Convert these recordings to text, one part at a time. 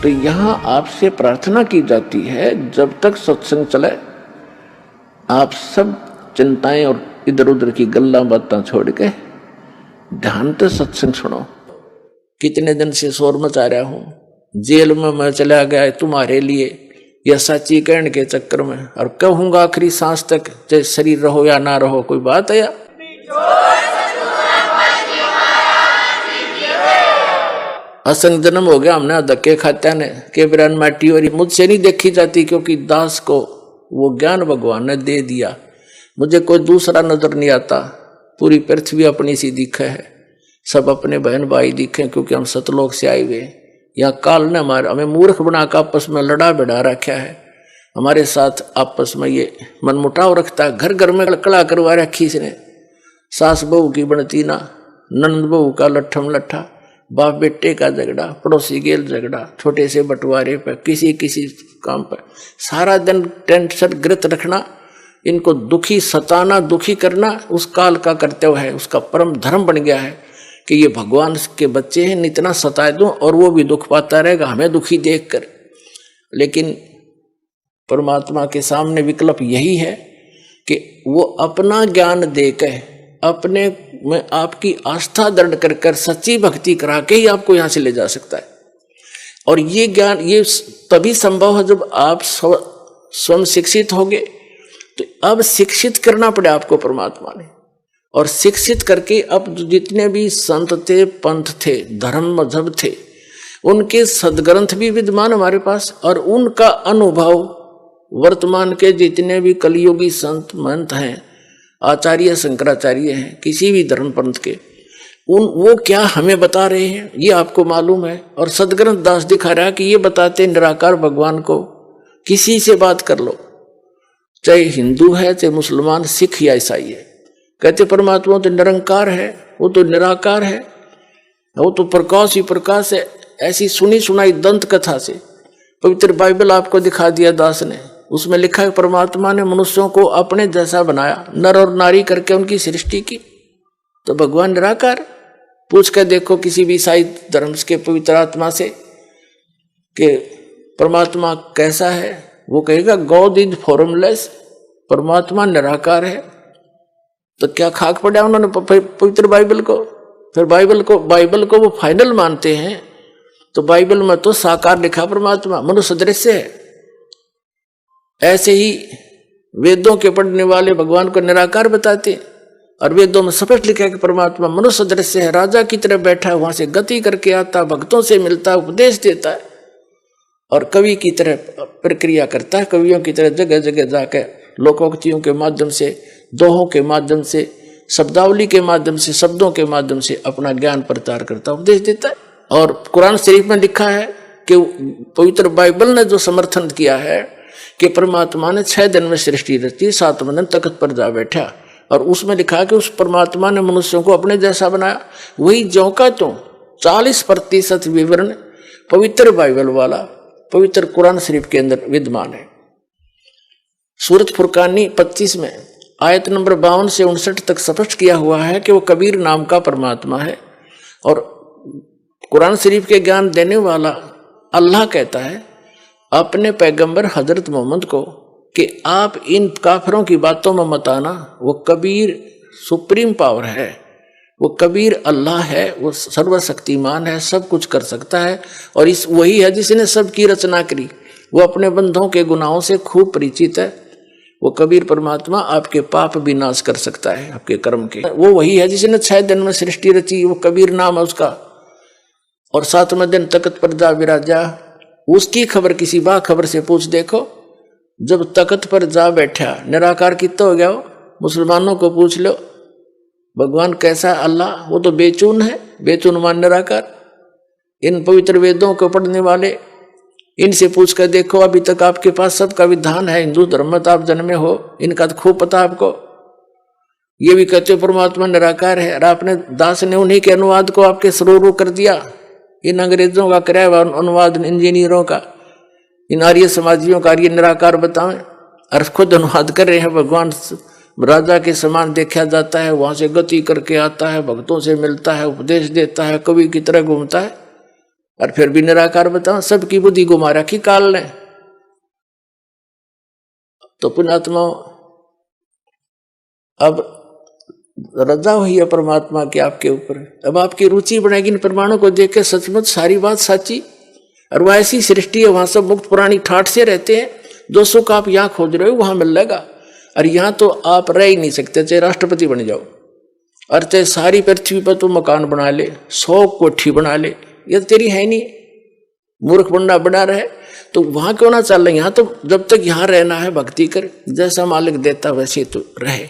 तो यहाँ आपसे प्रार्थना की जाती है, जब तक सत्संग चले आप सब चिंताएं और इधर उधर की गल्ला बातें छोड़ के ध्यान से सत्संग सुनो। कितने दिन से शोर मचा रहा हूं, जेल में मैं चला गया तुम्हारे लिए, यह सच्ची कहने के चक्कर में, और कहूंगा आखिरी सांस तक, चाहे शरीर रहो या ना रहो। कोई बात है या? असंग जन्म हो गया हमने धक्के खात्या ने के बिरान माटी और मुझसे नहीं देखी जाती, क्योंकि दास को वो ज्ञान भगवान ने दे दिया। मुझे कोई दूसरा नजर नहीं आता, पूरी पृथ्वी अपनी सी दिखे है, सब अपने बहन भाई दिखे, क्योंकि हम सतलोक से आए हुए। यहाँ काल ने हमें मूर्ख बनाकर आपस में लड़ा बिड़ा रखा है, हमारे साथ आपस में ये मनमुटाव रखता है। घर घर में कड़ा करवा रखी इसने, सास बहू की बनती ना, नंद बहू का लट्ठम लट्ठा, बाप बेटे का झगड़ा, पड़ोसी गेल झगड़ा, छोटे से बंटवारे पर, किसी किसी काम पर सारा दिन टेंशन ग्रत रखना, इनको दुखी सताना, दुखी करना उस काल का कर्तव्य है, उसका परम धर्म बन गया है कि ये भगवान के बच्चे हैं, इतना सताए दूं और वो भी दुख पाता रहेगा हमें दुखी देखकर। लेकिन परमात्मा के सामने विकल्प यही है कि वो अपना ज्ञान देकर अपने में आपकी आस्था दृढ़ कर कर सच्ची भक्ति करा के ही आपको यहां से ले जा सकता है। और ये ज्ञान ये तभी संभव है जब आप स्वयं शिक्षित होगे। तो अब शिक्षित करना पड़े आपको परमात्मा ने, और शिक्षित करके अब जितने भी संत थे, पंथ थे, धर्म मजहब थे, उनके सदग्रंथ भी विद्यमान हमारे पास, और उनका अनुभव वर्तमान के जितने भी कलियुगी संत महंत हैं, आचार्य शंकराचार्य हैं, किसी भी धर्म पंथ के, वो क्या हमें बता रहे हैं ये आपको मालूम है। और सदग्रंथ दास दिखा रहा है कि ये बताते निराकार भगवान को किसी से बात कर लो, चाहे हिंदू है, चाहे मुसलमान, सिख या ईसाई है, कहते परमात्मा तो निरंकार है, वो तो निराकार है, वो तो प्रकाश ही प्रकाश है। ऐसी सुनी सुनाई दंत कथा से पवित्र बाइबल आपको दिखा दिया दास ने, उसमें लिखा है परमात्मा ने मनुष्यों को अपने जैसा बनाया, नर और नारी करके उनकी सृष्टि की। तो भगवान निराकार, पूछ कर देखो किसी भी ईसाई धर्म के पवित्र आत्मा से कि परमात्मा कैसा है, वो कहेगा गॉड इज फॉर्मलेस, परमात्मा निराकार है। तो क्या खाक पड़ा उन्होंने पवित्र बाइबल को? फिर बाइबल को वो फाइनल मानते हैं। तो बाइबल में तो साकार लिखा परमात्मा, मनुष्य दृश्य है। ऐसे ही वेदों के पढ़ने वाले भगवान को निराकार बताते, और वेदों में स्पष्ट लिखा है कि परमात्मा मनुष्य दृश्य है, राजा की तरह बैठा है, वहां से गति करके आता, भक्तों से मिलता है, उपदेश देता है, और कवि की तरह प्रक्रिया करता है, कवियों की तरह जगह जगह जाकर लोकोक्तियों के माध्यम से, दोहों के माध्यम से, शब्दावली के माध्यम से, शब्दों के माध्यम से अपना ज्ञान प्रचार करता, उपदेश देता है। और कुरान शरीफ में लिखा है कि पवित्र बाइबल ने जो समर्थन किया है कि परमात्मा ने 6 दिन में सृष्टि रची, 7वें दिन तख्त पर जा बैठा, और उसमें लिखा है कि उस परमात्मा ने मनुष्यों को अपने जैसा बनाया। वही ज्यों का त्यों 40% विवरण पवित्र बाइबल वाला पवित्र कुरान शरीफ के अंदर विद्यमान है। सूरत फुरकानी 25 में आयत नंबर 52 से 59 तक स्पष्ट किया हुआ है कि वो कबीर नाम का परमात्मा है। और कुरान शरीफ के ज्ञान देने वाला अल्लाह कहता है अपने पैगंबर हजरत मोहम्मद को कि आप इन काफिरों की बातों में मत आना, वो कबीर सुप्रीम पावर है, वो कबीर अल्लाह है, वो सर्वशक्तिमान है, सब कुछ कर सकता है, और इस वही है जिसने सबकी रचना करी, वो अपने बंधों के गुनाहों से खूब परिचित है। वो कबीर परमात्मा आपके पाप भी नाश कर सकता है, आपके कर्म के। वो वही है जिसने 6 दिन में सृष्टि रची, वो कबीर नाम है उसका। और 7वें दिन तख्त पर जा विराजा, उसकी खबर किसी बा खबर से पूछ देखो। जब तख्त पर जा बैठा निराकार कितना हो गया हो, मुसलमानों को पूछ लो भगवान कैसा अल्लाह, वो तो बेचून है, बेचून मान निराकार। इन पवित्र वेदों को पढ़ने वाले इनसे पूछ कर देखो, अभी तक आपके पास सबका विधान है, हिंदू धर्म में आप जन्मे हो, इनका तो खूब पता आपको। ये भी कहते हो परमात्मा निराकार है, और आपने दास ने उन्हीं के अनुवाद को आपके सरोरू कर दिया। इन अंग्रेजों का कराया हुआ अनुवाद, इंजीनियरों का, इन आर्य समाजियों का ये निराकार बताएं, और खुद अनुवाद कर रहे हैं। भगवान राजा के समान देखा जाता है, वहां से गति करके आता है, भक्तों से मिलता है, उपदेश देता है, कवि की तरह घूमता है। और फिर भी निराकार बताओ, सबकी बुद्धि को मारा कि काल ने। तो पुण्यात्मा, अब रजा हुई है परमात्मा की आपके ऊपर। अब आपकी रुचि बढ़ेगी इन प्रमाणों को देख के, सचमुच सारी बात सच्ची, और वह ऐसी सृष्टि है, वहां सब मुक्त प्राणी ठाठ से रहते हैं। जो सुख आप यहाँ खोज रहे हो वहां मिल जाएगा। और यहाँ तो आप रह ही नहीं सकते, चाहे राष्ट्रपति बन जाओ और चाहे सारी पृथ्वी पर तो मकान बना ले, 100 कोठी बना ले, ये तेरी है नहीं। मूर्ख बंदा बना रहे तो वहां क्यों ना चल रहे। यहाँ तो जब तक यहाँ रहना है भक्ति कर, जैसा मालिक देता वैसे तो रहे।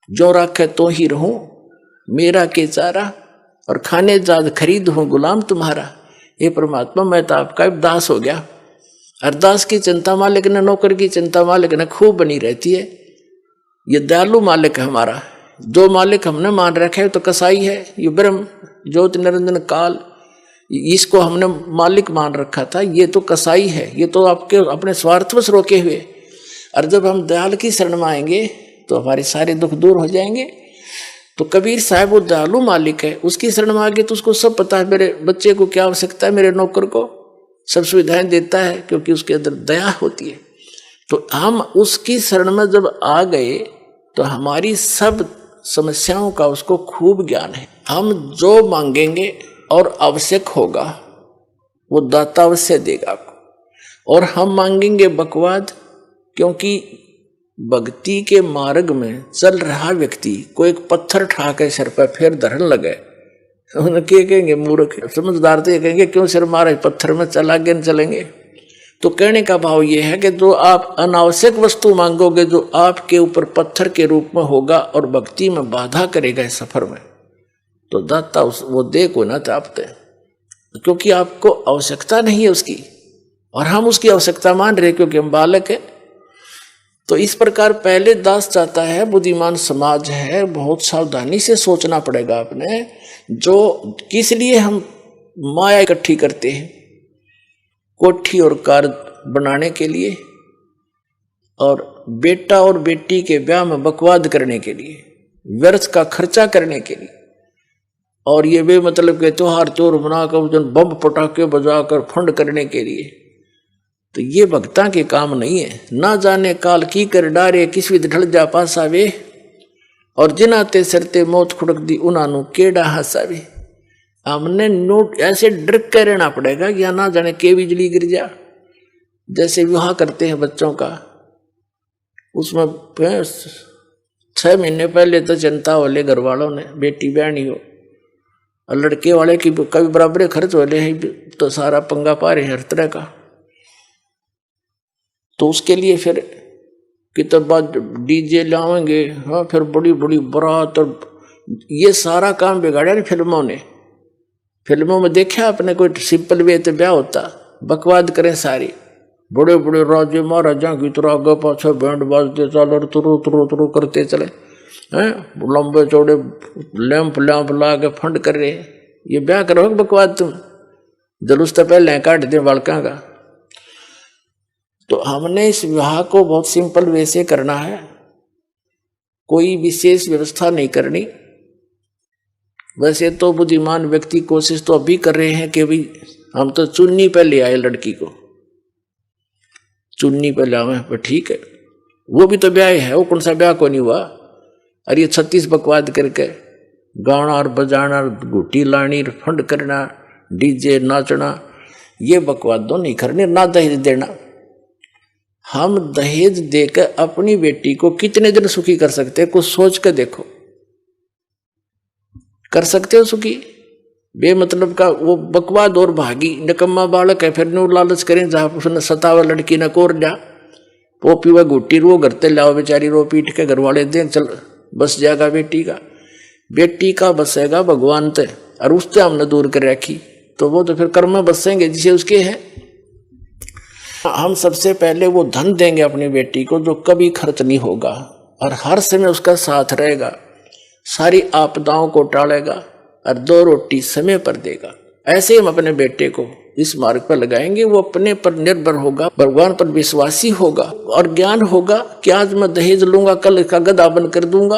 जो राखे तो ही रहूं, मेरा के चारा, और खाने जाद खरीद हूं गुलाम तुम्हारा। ये परमात्मा, मैं तो आपका दास हो गया। अरदास की चिंता मालिक ने, नौकर की चिंता मालिक ने खूब बनी रहती है। ये दयालु मालिक है हमारा। जो मालिक हमने मान रखे है तो कसाई है, ये ब्रह्म ज्योत निरंजन काल, इसको हमने मालिक मान रखा था, ये तो कसाई है, ये तो आपके अपने स्वार्थवश रोके हुए। और जब हम दयाल की शरण में आएंगे तो हमारे सारे दुख दूर हो जाएंगे। तो कबीर साहब वो दयालु मालिक है, उसकी शरण में आगे तो उसको सब पता है, मेरे बच्चे को क्या आवश्यकता है, मेरे नौकर को सब सुविधाएं देता है, क्योंकि उसके अंदर दया होती है। तो हम उसकी शरण में जब आ गए तो हमारी सब समस्याओं का उसको खूब ज्ञान है। हम जो मांगेंगे और आवश्यक होगा वो दाता अवश्य देगा आपको। और हम मांगेंगे बकवाद, क्योंकि भक्ति के मार्ग में चल रहा व्यक्ति को एक पत्थर ठा के सिर पर फिर धरन लगे, उनके कहेंगे मूर्ख। समझदार तो ये कहेंगे क्यों सिर मारे, पत्थर में चला आगे न चलेंगे। तो कहने का भाव ये है कि जो आप अनावश्यक वस्तु मांगोगे, जो आपके ऊपर पत्थर के रूप में होगा और भक्ति में बाधा करेगा इस सफर में, तो दाता वो दे को ना चाहते, क्योंकि आपको आवश्यकता नहीं है उसकी, और हम उसकी आवश्यकता मान रहे क्योंकि हम बालक है। तो इस प्रकार पहले दास चाहता है, बुद्धिमान समाज है, बहुत सावधानी से सोचना पड़ेगा आपने। जो किस लिए हम माया इकट्ठी करते हैं, कोठी और कार बनाने के लिए, और बेटा और बेटी के ब्याह में बकवाद करने के लिए, व्यर्थ का खर्चा करने के लिए, और ये भी मतलब के त्योहार चोर बनाकर बम पटाखे बजाकर फंड करने के लिए। तो ये भक्ता के काम नहीं है। ना जाने काल की कर डारे, किस विध ढल जा पासावे, और जिनाते सरते मौत खुड़क दी उन्हानु केड़ा हंसावे। हमने नोट ऐसे डर कर रहना पड़ेगा या ना जाने के बिजली गिर जा। जैसे विवाह करते हैं बच्चों का, उसमें 6 महीने पहले तो चिंता वाले घर वालों ने, बेटी बहनी हो, और लड़के वाले की कभी बराबर खर्च वाले हैं, तो सारा पंगा पा रहे हर तरह का। तो उसके लिए फिर कितना डीजे लाएंगे, हाँ, फिर बड़ी बड़ी बारात, और ये सारा काम बिगाड़ा नहीं फिल्मों ने। फिल्मों में देखा आपने, कोई सिंपल वे तो ब्याह होता, बकवाद करें सारी, बड़े बड़े राजे महाराजा की तरह आगे पाछे बैंड बाजते चल और तुरु तुरु तुरु करते चले हैं, लंबे चौड़े लैंप लैंप ला के फंड कर रहे। ये ब्याह करो बकवाद, तुम जलूस तो पहले काट दे बालका का। तो हमने इस विवाह को बहुत सिंपल वे से करना है, कोई विशेष व्यवस्था नहीं करनी। वैसे तो बुद्धिमान व्यक्ति कोशिश तो अभी कर रहे हैं कि भाई हम तो चुन्नी पे ले आए लड़की को, चुन्नी पे लावे, पर ठीक है, वो भी तो ब्याह है, वो कौन सा ब्याह को नहीं हुआ। और ये 36 बकवाद करके गाना और बजाना, घुटी लानी, फंड करना, डीजे नाचना, ये बकवाद तो नहीं करने। ना दहेज देना, हम दहेज देकर अपनी बेटी को कितने दिन सुखी कर सकते हैं, कुछ सोच कर देखो। कर सकते हो सुखी? बेमतलब का वो बकवाद और भागी निकम्मा बालक है, फिर नो लालच करें जहां उसने सतावा लड़की न कोर जा, वो पीवा घुट्टी रो करते लाओ, बेचारी रो पीट के घर वाले दें, चल बस जाएगा बेटी का बसेगा भगवान ते, और उससे हमने दूर कर रखी, तो वो तो फिर कर्म में बसेंगे जिसे उसके हैं। हम सबसे पहले वो धन देंगे अपनी बेटी को जो कभी खर्च नहीं होगा, और हर समय उसका साथ रहेगा, सारी आपदाओं को टालेगा, और 2 रोटी समय पर देगा। ऐसे हम अपने बेटे को इस मार्ग पर लगाएंगे, वो अपने पर निर्भर होगा, भगवान पर विश्वासी होगा, और ज्ञान होगा कि आज मैं दहेज लूंगा, कल इसका गधा बंद कर दूंगा,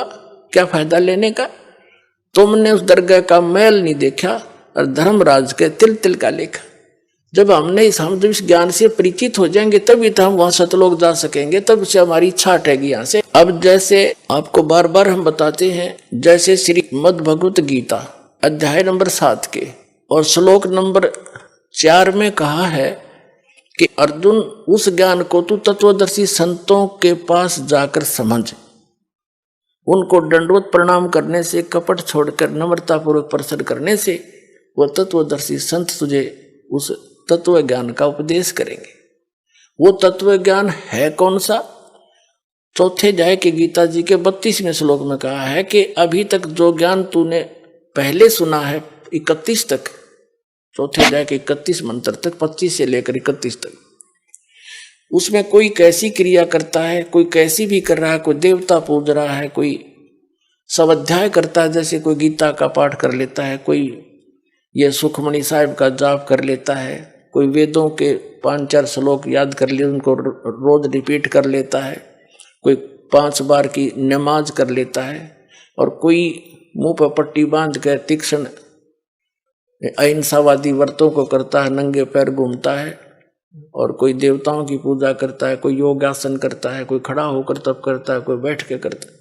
क्या फायदा लेने का। तुमने उस दरगाह का मैल नहीं देखा, और धर्मराज के तिल तिल का लेखा। जब हम जब इस ज्ञान से परिचित हो जाएंगे तभी तो हम वहां सतलोक जा सकेंगे, तब से हमारी इच्छा हटेगी यहाँ से। अब जैसे आपको बार बार हम बताते हैं, जैसे श्रीमद् भगवत गीता अध्याय नंबर 7 के और श्लोक नंबर 4 में कहा है कि अर्जुन उस ज्ञान को तू तत्वदर्शी संतों के पास जाकर समझ, उनको दंडवत प्रणाम करने से, कपट छोड़कर नम्रता पूर्वक प्रश्न करने से वो तत्वदर्शी संत तुझे उस तत्व ज्ञान का उपदेश करेंगे। वो तत्व ज्ञान है कौन सा? चौथे अध्याय के गीता जी के 32वें श्लोक में कहा है कि अभी तक जो ज्ञान तूने पहले सुना है 31 तक, चौथे अध्याय के 31 मंत्र तक, 25 से लेकर 31 तक, उसमें कोई कैसी क्रिया करता है, कोई कैसी भी कर रहा है, कोई देवता पूज रहा है, कोई स्वाध्याय करता है, जैसे कोई गीता का पाठ कर लेता है, कोई ये सुखमणि साहिब का जाप कर लेता है, कोई वेदों के 5-4 श्लोक याद कर लिए उनको रोज रिपीट कर लेता है, कोई 5 बार की नमाज कर लेता है, और कोई मुंह पर पट्टी बांध कर तीक्ष्ण अहिंसावादी व्रतों को करता है, नंगे पैर घूमता है, और कोई देवताओं की पूजा करता है, कोई योगासन करता है, कोई खड़ा होकर तप करता है, कोई बैठ के करता है।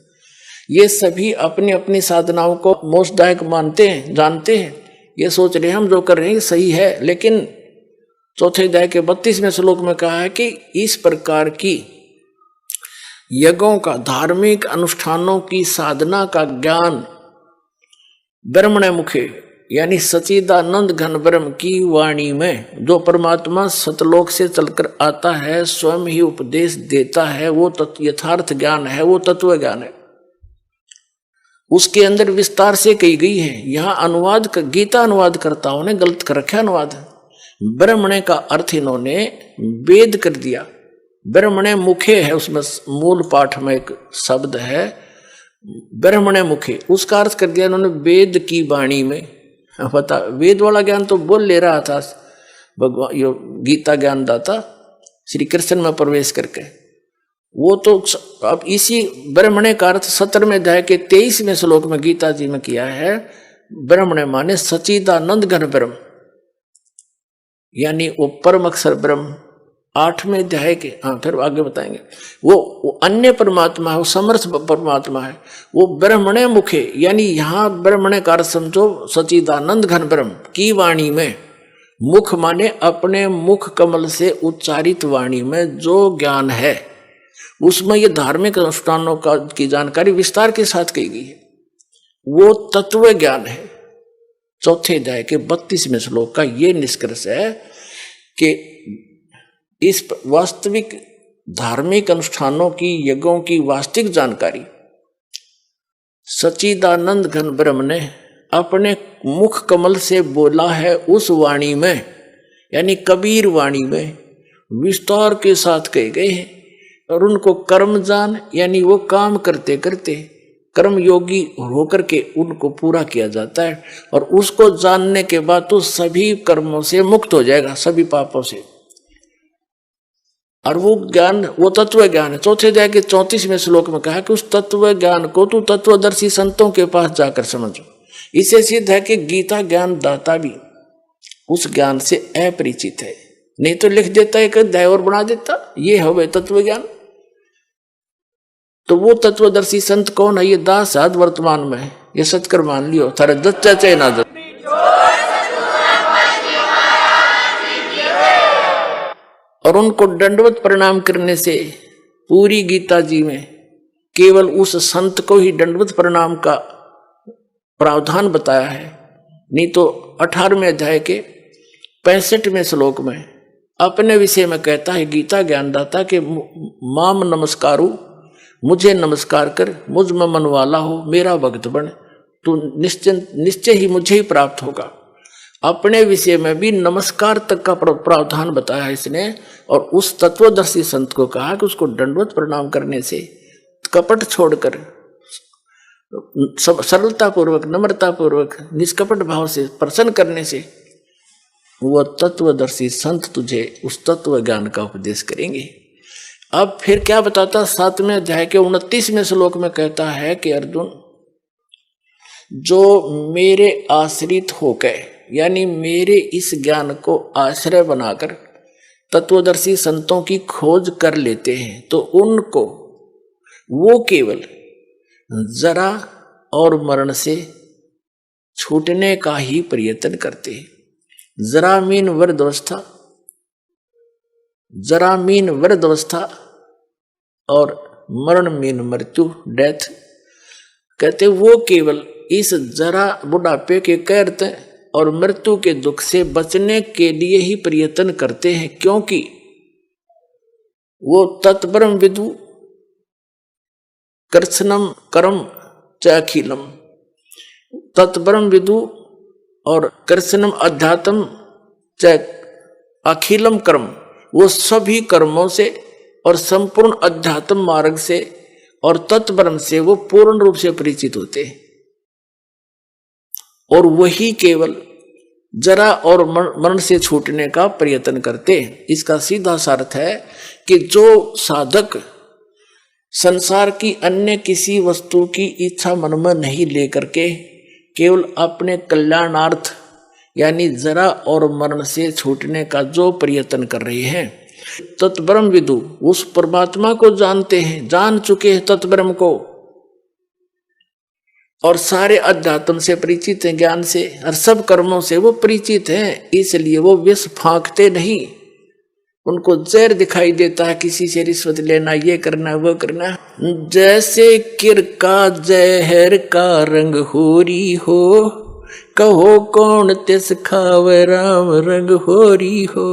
ये सभी अपनी अपनी साधनाओं को मोक्षदायक मानते हैं, जानते हैं, ये सोच रहे हैं हम जो कर रहे हैं सही है। लेकिन चौथे अध्याय के 32वें श्लोक में कहा है कि इस प्रकार की यज्ञों का, धार्मिक अनुष्ठानों की साधना का ज्ञान ब्रह्मणे मुखे यानी सच्चिदानंद घन ब्रह्म की वाणी में जो परमात्मा सतलोक से चलकर आता है, स्वयं ही उपदेश देता है, वो यथार्थ ज्ञान है, वो तत्व ज्ञान है। उसके अंदर विस्तार से कही गई है। यहाँ अनुवाद, गीता अनुवादकर्ताओं ने गलत कर रखा अनुवाद। ब्रह्मणे का अर्थ इन्होंने वेद कर दिया। ब्रह्मणे मुखे है, उसमें मूल पाठ में एक शब्द है ब्रह्मणे मुखे, उसका अर्थ कर दिया इन्होंने वेद की वाणी में। बता, वेद वाला ज्ञान तो बोल ले रहा था भगवान, यो गीता ज्ञान दाता श्री कृष्ण में प्रवेश करके, वो तो अब इसी ब्रह्मणे का अर्थ 17वें अध्याय के 23वें श्लोक में गीता जी में किया है। ब्रह्मणे माने सच्चिदानंद घन ब्रह्म, यानी वो परम अक्षर ब्रह्म। 8वें अध्याय के, फिर आगे बताएंगे, वो अन्य परमात्मा है, वो समर्थ परमात्मा है, वो ब्रह्मणे मुखे, यानी यहाँ ब्रह्मणे का अर्थ समझो सच्चिदानंद घन ब्रह्म की वाणी में। मुख माने अपने मुख कमल से उच्चारित वाणी में जो ज्ञान है, उसमें ये धार्मिक अनुष्ठानों का की जानकारी विस्तार के साथ कही गई है, वो तत्व ज्ञान है। चौथे अध्याय के 32वें श्लोक का ये निष्कर्ष है कि इस वास्तविक धार्मिक अनुष्ठानों की, यज्ञों की वास्तविक जानकारी सच्चिदानंद घन ब्रह्म ने अपने मुख कमल से बोला है उस वाणी में, यानी कबीर वाणी में विस्तार के साथ कहे गए हैं। और उनको कर्मजान, यानी वो काम करते करते कर्म योगी होकर के उनको पूरा किया जाता है, और उसको जानने के बाद तो सभी कर्मों से मुक्त हो जाएगा, सभी पापों से। और वो ज्ञान, वो तत्व ज्ञान है। चौथे अध्याय के 34वें श्लोक में कहा कि उस तत्व ज्ञान को तू तत्वदर्शी संतों के पास जाकर समझो। इससे सिद्ध है कि गीता ज्ञान दाता भी उस ज्ञान से अपरिचित है, नहीं तो लिख देता एक अध्याय और बना देता, ये हो तत्व ज्ञान। तो वो तत्वदर्शी संत कौन है? ये दास आज वर्तमान में है, ये सत्कर मान लियो, थारे दच्चा चाहे ना दच। और उनको दंडवत प्रणाम करने से पूरी गीता जी में केवल उस संत को ही दंडवत प्रणाम का प्रावधान बताया है, नहीं तो 18वें अध्याय के 65वें श्लोक में अपने विषय में कहता है गीता ज्ञानदाता के माम नमस्कारु, मुझे नमस्कार कर, मुझ में मन वाला हो, मेरा भक्त बन, तू निश्चय ही मुझे ही प्राप्त होगा। अपने विषय में भी नमस्कार तक का प्रावधान बताया इसने। और उस तत्वदर्शी संत को कहा कि उसको दंडवत प्रणाम करने से, कपट छोड़कर सरलता पूर्वक, नम्रता पूर्वक, निष्कपट भाव से प्रसन्न करने से वह तत्वदर्शी संत तुझे उस तत्व ज्ञान का उपदेश करेंगे। अब फिर क्या बताता, 7वें अध्याय के 29वें श्लोक में कहता है कि अर्जुन, जो मेरे आश्रित होकर, यानी मेरे इस ज्ञान को आश्रय बनाकर तत्वदर्शी संतों की खोज कर लेते हैं तो उनको वो केवल जरा और मरण से छूटने का ही प्रयत्न करते हैं। जरा मीन वृद्धावस्था, जरा मीन वृद्धावस्था और मरण मीन मृत्यु, डेथ। कहते वो केवल इस जरा बुढ़ापे के कहते और मृत्यु के दुख से बचने के लिए ही प्रयत्न करते हैं, क्योंकि वो तत्ब्रह्म विदु कृष्णम कर्म चाखिलम, तत्ब्रह्म विदु और कृष्णम अध्यात्म च अखिलम कर्म, वो सभी कर्मों से और संपूर्ण अध्यात्म मार्ग से और तत्ब्रह्म से वो पूर्ण रूप से परिचित होते हैं। और वही केवल जरा और मरण से छूटने का प्रयत्न करते हैं। इसका सीधा सा अर्थ है कि जो साधक संसार की अन्य किसी वस्तु की इच्छा मन में नहीं लेकर के केवल अपने कल्याणार्थ यानी जरा और मरण से छूटने का जो प्रयत्न कर रहे हैं, तत्ब्रह्म विदु उस परमात्मा को जानते हैं, जान चुके हैं तत्ब्रह्म को, और सारे अध्यात्म से परिचित हैं, ज्ञान से और सब कर्मों से वो परिचित हैं। इसलिए वो विष फांकते नहीं। उनको जहर दिखाई देता है, किसी से रिश्वत लेना, ये करना वो करना। जैसे किर का जहर का रंग होरी हो, कहो कौन तिस खावे राम रंग होरी हो।